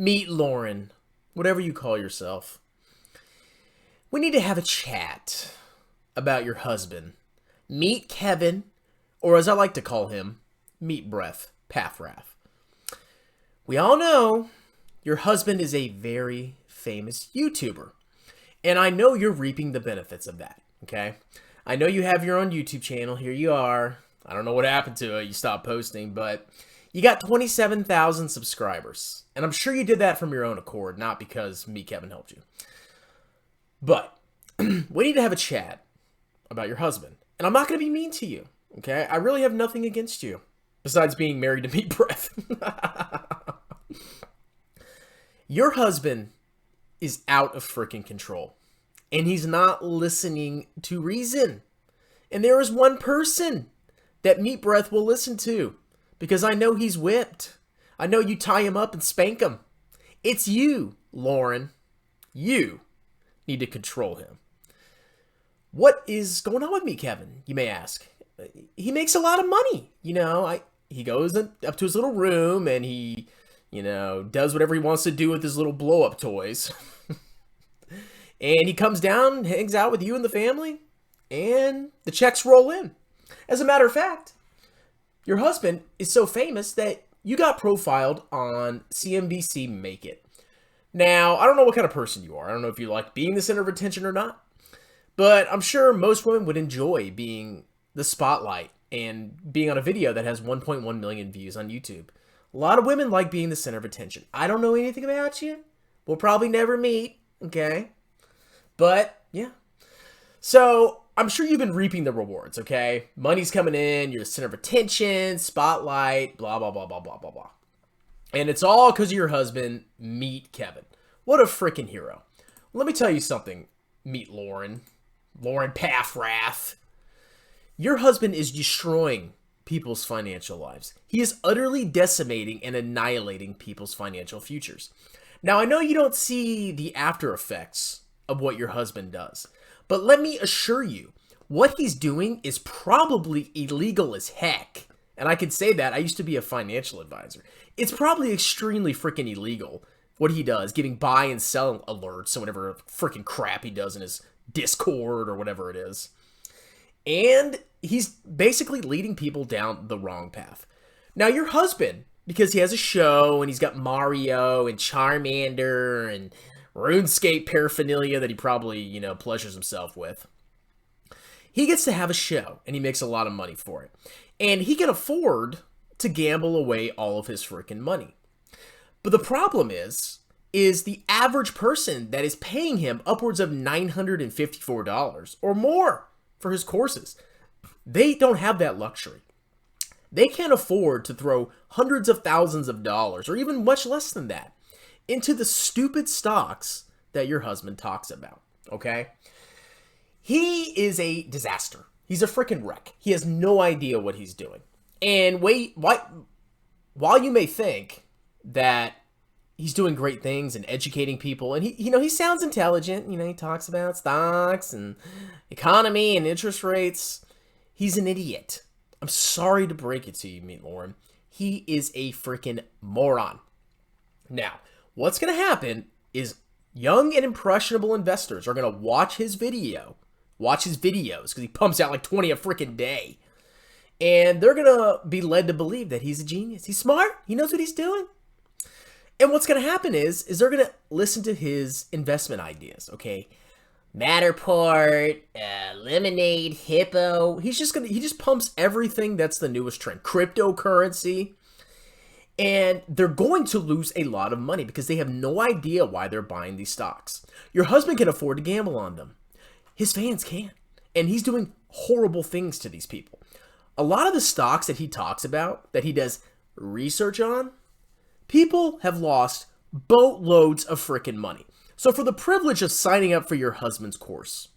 Meet Lauren, whatever you call yourself. We need to have a chat about your husband. Meet Kevin, or as I like to call him, Meat Breath Pathrath. We all know your husband is a very famous YouTuber, and I know you're reaping the benefits of that, okay? I know you have your own YouTube channel. Here you are. I don't know what happened to it. You stopped posting, but you got 27,000 subscribers. And I'm sure you did that from your own accord, not because me, Kevin, helped you. But we need to have a chat about your husband. And I'm not going to be mean to you, okay? I really have nothing against you, besides being married to Meat Breath. Your husband is out of freaking control. And he's not listening to reason. And there is one person that Meat Breath will listen to. Because I know he's whipped. I know you tie him up and spank him. It's you, Lauren. You need to control him. What is going on with me, Kevin? You may ask. He makes a lot of money. He goes up to his little room and he, does whatever he wants to do with his little blow-up toys. And he comes down, hangs out with you and the family, and the checks roll in. As a matter of fact, your husband is so famous that you got profiled on CNBC Make It. Now, I don't know what kind of person you are. I don't know if you like being the center of attention or not. But I'm sure most women would enjoy being the spotlight and being on a video that has 1.1 million views on YouTube. A lot of women like being the center of attention. I don't know anything about you. We'll probably never meet, okay? But, yeah. So, I'm sure you've been reaping the rewards, okay? Money's coming in, you're the center of attention, spotlight, blah, blah, blah, blah, blah, blah, blah. And it's all because of your husband, Meet Kevin. What a freaking hero. Let me tell you something, Meet Lauren Pathrath. Your husband is destroying people's financial lives. He is utterly decimating and annihilating people's financial futures. Now, I know you don't see the after effects of what your husband does. But let me assure you, what he's doing is probably illegal as heck. And I can say that. I used to be a financial advisor. It's probably extremely freaking illegal what he does, giving buy and sell alerts or whatever freaking crap he does in his Discord or whatever it is. And he's basically leading people down the wrong path. Now, your husband, because he has a show and he's got Mario and Charmander and RuneScape paraphernalia that he probably, pleasures himself with. He gets to have a show, and he makes a lot of money for it. And he can afford to gamble away all of his freaking money. But the problem is the average person that is paying him upwards of $954 or more for his courses, they don't have that luxury. They can't afford to throw hundreds of thousands of dollars, or even much less than that, into the stupid stocks that your husband talks about, okay? He is a disaster. He's a freaking wreck. He has no idea what he's doing. And while you may think that he's doing great things and educating people, and he sounds intelligent, he talks about stocks and economy and interest rates, he's an idiot. I'm sorry to break it to you, Meet Lauren. He is a freaking moron. Now, what's going to happen is young and impressionable investors are going to watch his videos, because he pumps out like 20 a freaking day. And they're going to be led to believe that he's a genius. He's smart. He knows what he's doing. And what's going to happen is they're going to listen to his investment ideas, okay? Matterport, Lemonade, Hippo. He just pumps everything that's the newest trend. Cryptocurrency. And they're going to lose a lot of money because they have no idea why they're buying these stocks. Your husband can afford to gamble on them. His fans can't. And he's doing horrible things to these people. A lot of the stocks that he talks about, that he does research on, people have lost boatloads of freaking money. So for the privilege of signing up for your husband's course,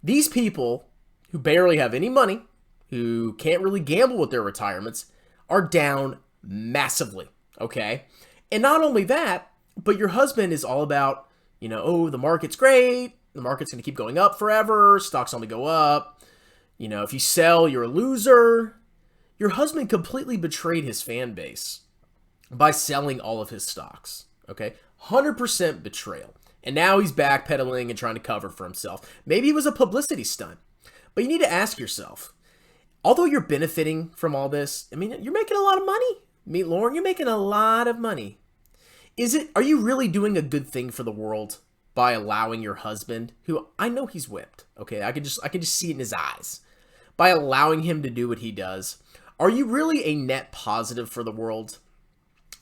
these people who barely have any money, who can't really gamble with their retirements, are down massively, okay? And not only that, but your husband is all about, the market's great, the market's going to keep going up forever, stocks only go up, if you sell, you're a loser. Your husband completely betrayed his fan base by selling all of his stocks, Okay? 100% betrayal. And now he's backpedaling and trying to cover for himself. Maybe it was a publicity stunt. But you need to ask yourself, although you're benefiting from all this, I mean, you're making a lot of money. Meet Lauren, you're making a lot of money. Are you really doing a good thing for the world by allowing your husband, who I know he's whipped, okay? I can just see it in his eyes. By allowing him to do what he does, are you really a net positive for the world?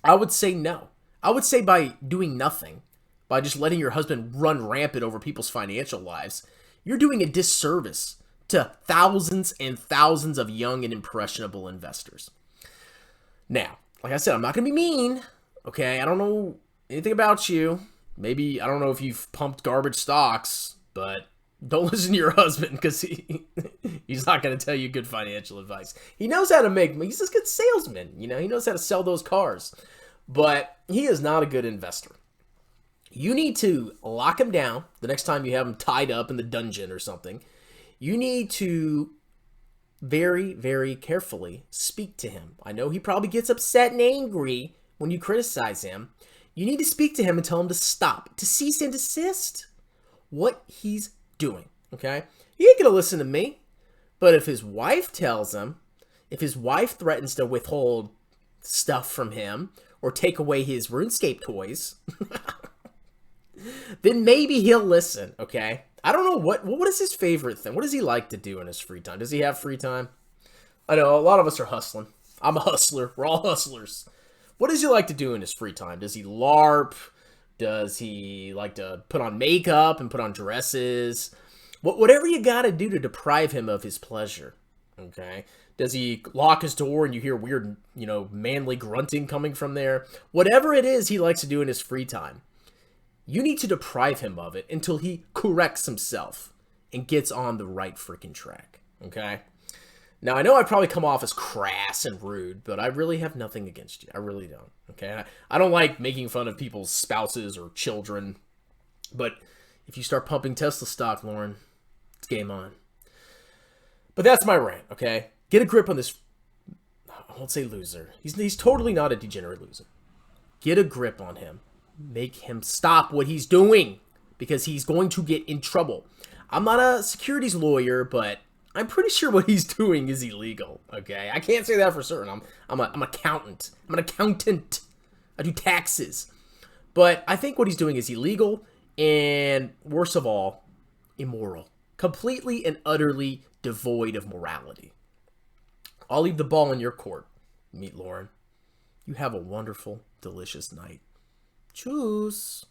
I would say no. I would say by doing nothing, by just letting your husband run rampant over people's financial lives, you're doing a disservice to thousands and thousands of young and impressionable investors. Now, like I said, I'm not going to be mean, okay? I don't know anything about you. Maybe, I don't know if you've pumped garbage stocks, but don't listen to your husband because he's not going to tell you good financial advice. He knows how to he's a good salesman, he knows how to sell those cars, but he is not a good investor. You need to lock him down the next time you have him tied up in the dungeon or something. You need to very, very carefully speak to him. I know he probably gets upset and angry when you criticize him. You need to speak to him and tell him to stop, to cease and desist what he's doing, okay? He ain't gonna listen to me. But if his wife tells him, if his wife threatens to withhold stuff from him or take away his RuneScape toys, then maybe he'll listen, okay? I don't know what is his favorite thing? What does he like to do in his free time? Does he have free time? I know a lot of us are hustling. I'm a hustler. We're all hustlers. What does he like to do in his free time? Does he LARP? Does he like to put on makeup and put on dresses? Whatever you got to do to deprive him of his pleasure, okay? Does he lock his door and you hear weird, manly grunting coming from there? Whatever it is he likes to do in his free time, you need to deprive him of it until he corrects himself and gets on the right freaking track, okay? Now, I know I probably come off as crass and rude, but I really have nothing against you. I really don't, okay? I don't like making fun of people's spouses or children, but if you start pumping Tesla stock, Lauren, it's game on. But that's my rant, okay? Get a grip on this, I won't say loser. He's totally not a degenerate loser. Get a grip on him. Make him stop what he's doing because he's going to get in trouble. I'm not a securities lawyer, but I'm pretty sure what he's doing is illegal, okay? I can't say that for certain. I'm an accountant. I'm an accountant. I do taxes. But I think what he's doing is illegal and, worst of all, immoral. Completely and utterly devoid of morality. I'll leave the ball in your court, Meet Lauren. You have a wonderful, delicious night. Tschüss.